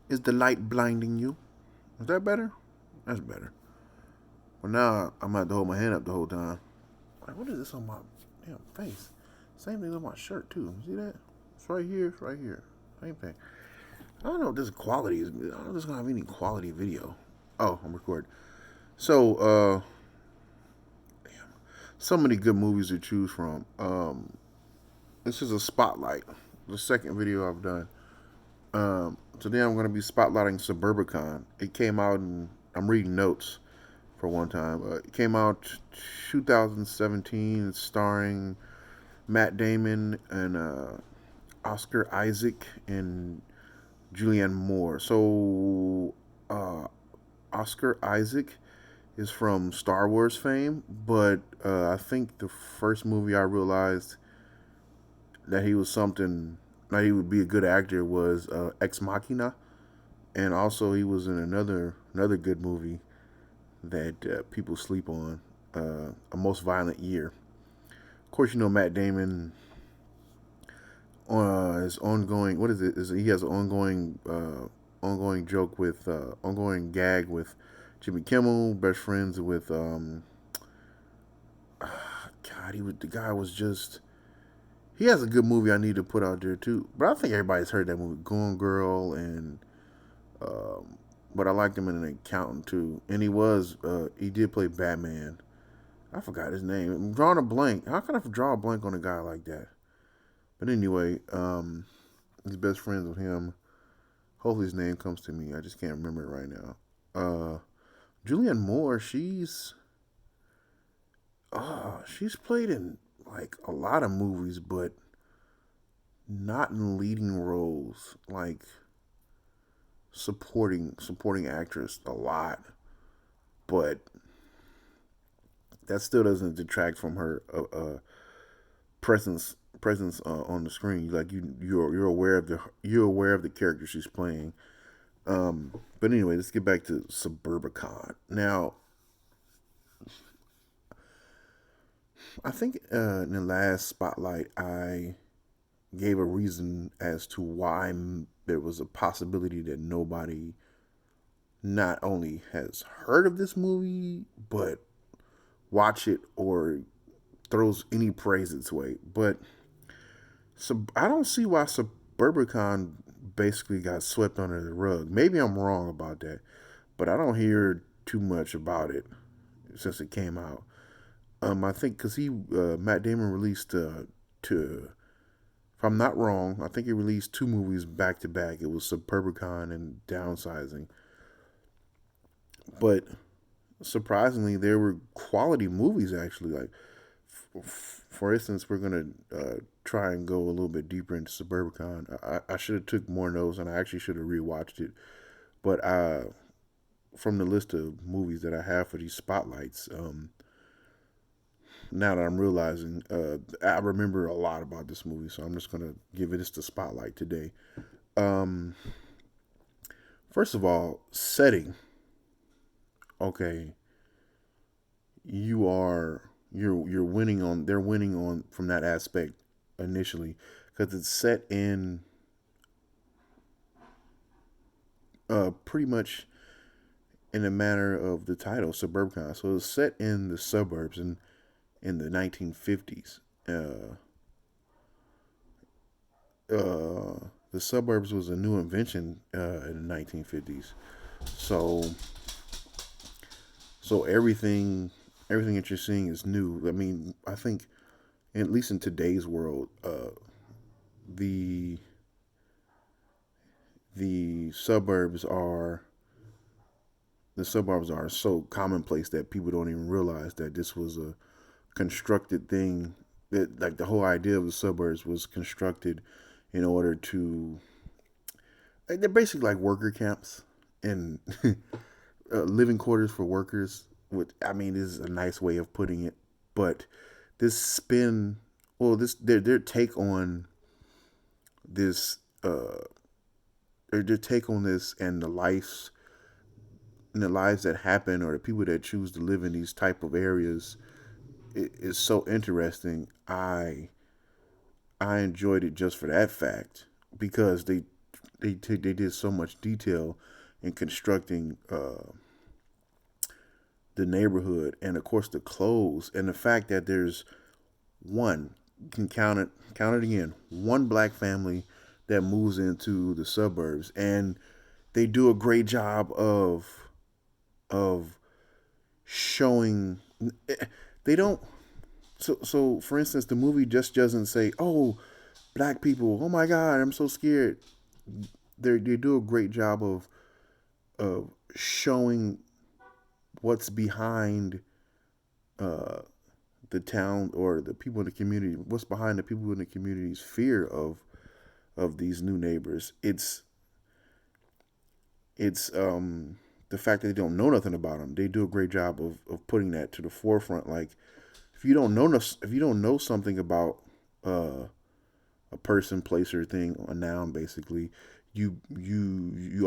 Is the light blinding you? Is that better? That's better. Well, now I'm gonna have to hold my hand up the whole time. Like, what is this on my damn face? Same thing on my shirt too. See that? It's right here. It's right here. Same thing. I don't know if this quality is. I don't know if this is gonna have any quality video. Oh, I'm recording. So, so many good movies to choose from. This is a spotlight. The second video I've done. Today I'm going to be spotlighting Suburbicon. It came out, and I'm reading notes for one time. It came out 2017, starring Matt Damon and Oscar Isaac and Julianne Moore. So, Oscar Isaac is from Star Wars fame, but I think the first movie I realized that he was something that he would be a good actor was Ex Machina, and also he was in another good movie that people sleep on, A Most Violent Year. Of course, you know Matt Damon. His ongoing, what is it? Is he has an ongoing joke with ongoing gag with Jimmy Kimmel, best friends with God, the guy was just. He has a good movie I need to put out there too, but I think everybody's heard that movie, Gone Girl, and but I liked him in An Accountant too, and he did play Batman. I forgot his name. I'm drawing a blank. How can I draw a blank on a guy like that? But anyway, he's best friends with him. Hopefully his name comes to me. I just can't remember it right now. Julianne Moore, she's played in like a lot of movies, but not in leading roles. Like supporting actress a lot, but that still doesn't detract from her presence on the screen. Like you're aware of the character she's playing. But anyway, let's get back to Suburbicon. Now, I think in the last spotlight, I gave a reason as to why there was a possibility that nobody not only has heard of this movie, but watch it or throws any praise its way. But I don't see why Suburbicon basically got swept under the rug. Maybe I'm wrong about that, but I don't hear too much about it since it came out. I think because Matt Damon released to, if I'm not wrong, I think he released two movies back to back. It was Suburbicon and Downsizing. But surprisingly, there were quality movies actually. Like, for instance, we're gonna try and go a little bit deeper into Suburbicon. I should have took more notes, and I actually should have rewatched it. But from the list of movies that I have for these spotlights, now that I'm realizing, I remember a lot about this movie, so I'm just gonna give it the spotlight today. Um, First of all, setting. Okay, you're winning on they're winning on from that aspect initially because it's set in pretty much in the manner of the title Suburbicon. So it's set in the suburbs in the 1950s. The suburbs was a new invention in the 1950s. So everything that you're seeing is new. I mean, I think at least in today's world, the the suburbs are the suburbs are so commonplace that people don't even realize that this was a constructed thing. That like the whole idea of the suburbs was constructed in order to like, they're basically like worker camps and living quarters for workers. Which I mean, this is a nice way of putting it, but this spin, well, this their take on this, their take on this and the lives that happen or the people that choose to live in these type of areas is so interesting. I enjoyed it just for that fact because they did so much detail in constructing the neighborhood, and of course the clothes, and the fact that there's one, you can count it again, one black family that moves into the suburbs, and they do a great job of showing. They don't. So for instance, the movie just doesn't say, "Oh, black people, oh my God, I'm so scared." They do a great job of showing what's behind uh, the town or the people in the community. What's behind the people in the community's fear of these new neighbors? It's the fact that they don't know nothing about them. They do a great job of putting that to the forefront. Like if you don't know something about uh, a person, place, or thing, a noun, basically, you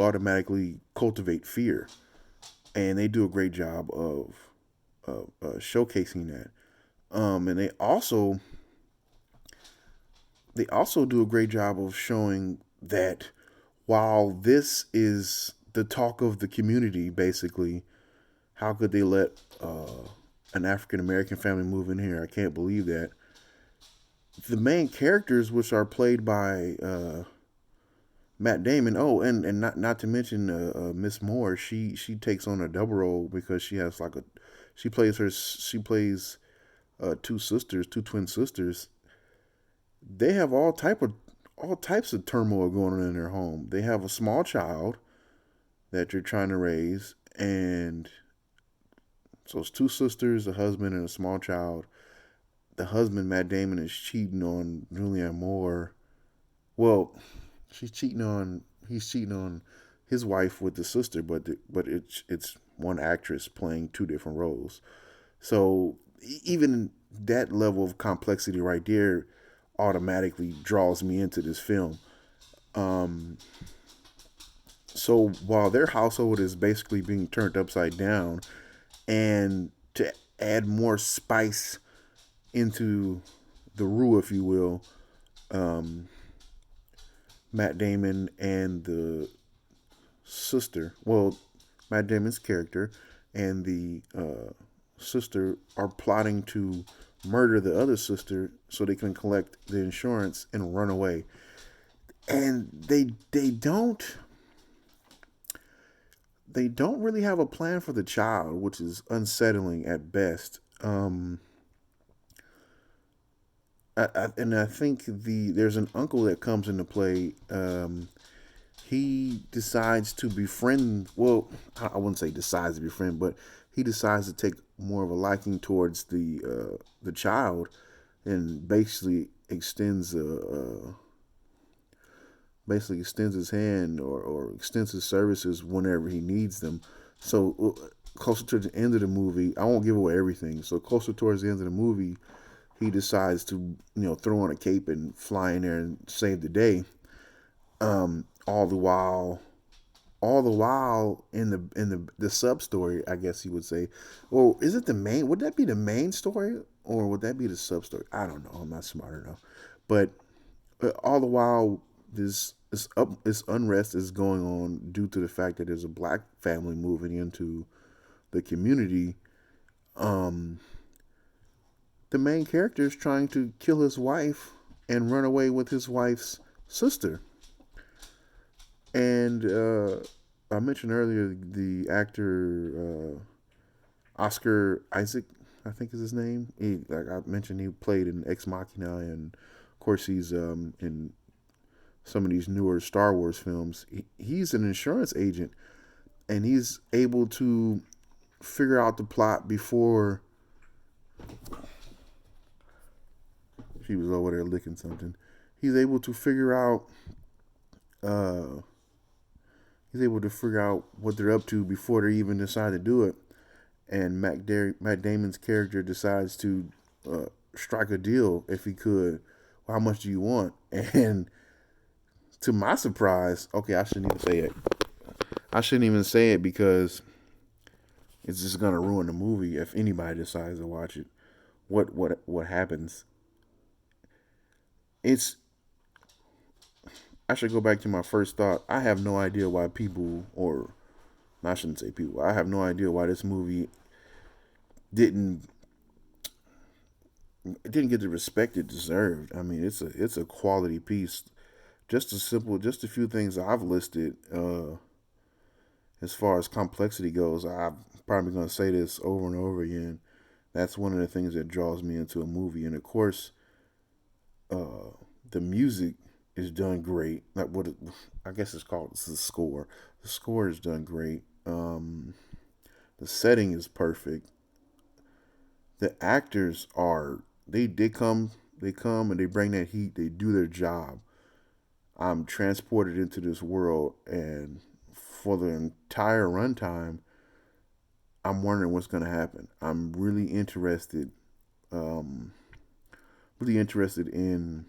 automatically cultivate fear, and they do a great job of showcasing that. And they also do a great job of showing that while this is the talk of the community, basically, how could they let an African American family move in here? I can't believe that. The main characters, which are played by Matt Damon. Oh, and not to mention Miss Moore. She takes on a double role because she has like a she plays two sisters, two twin sisters. They have all types of turmoil going on in their home. They have a small child that you're trying to raise, and so it's two sisters, a husband, and a small child. The husband, Matt Damon, is cheating on Julianne Moore. Well, he's cheating on his wife with the sister, but it's one actress playing two different roles. So even that level of complexity right there automatically draws me into this film. Um, so while their household is basically being turned upside down, and to add more spice into the roux, if you will, um, Matt Damon and the sister, well, Matt Damon's character and the sister are plotting to murder the other sister so they can collect the insurance and run away. And they don't really have a plan for the child, which is unsettling at best. And I think there's an uncle that comes into play. He decides to befriend. Well, I wouldn't say decides to befriend, but he decides to take more of a liking towards the child, and basically extends his hand or extends his services whenever he needs them. So closer to the end of the movie, I won't give away everything. So closer towards the end of the movie, he decides to throw on a cape and fly in there and save the day. All the while, in the sub story, I guess you would say, or is it the main? Would that be the main story, or would that be the sub story? I don't know. I'm not smart enough, but all the while, this unrest is going on due to the fact that there's a black family moving into the community. Um, the main character is trying to kill his wife and run away with his wife's sister. And I mentioned earlier the actor Oscar Isaac, I think is his name. Like I mentioned, he played in Ex Machina, and of course he's in some of these newer Star Wars films. He's an insurance agent, and he's able to figure out the plot before she was over there licking something. He's able to figure out. Uh, he's able to figure out what they're up to before they even decide to do it. And Matt Damon's character decides to strike a deal if he could. Well, how much do you want? And to my surprise, okay, I shouldn't even say it. I shouldn't even say it because it's just gonna ruin the movie if anybody decides to watch it. What happens? It's I should go back to my first thought. I have no idea why people, or I shouldn't say people. I have no idea why this movie didn't didn't get the respect it deserved. I mean, it's a quality piece. Just a few things I've listed. As far as complexity goes, I'm probably going to say this over and over again. That's one of the things that draws me into a movie, and of course, uh, the music is done great. Like I guess it's called the score. The score is done great. The setting is perfect. The actors are they come and they bring that heat. They do their job. I'm transported into this world, and for the entire runtime, I'm wondering what's going to happen. I'm um, really interested in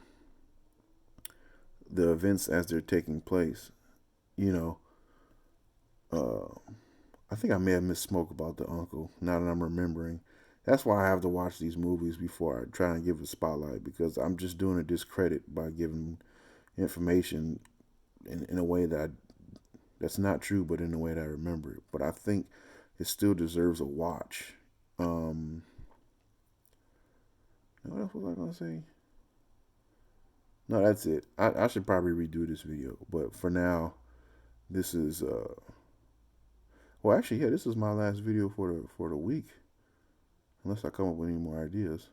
the events as they're taking place. You know, uh, I think I may have misspoke about the uncle. Now that I'm remembering, that's why I have to watch these movies before I try and give a spotlight, because I'm just doing a discredit by giving information in a way that's not true, but in a way that I remember it. But I think it still deserves a watch. Um, what else was I gonna say? No, that's it. I should probably redo this video, but for now, this is well, actually, yeah, this is my last video for the week, unless I come up with any more ideas.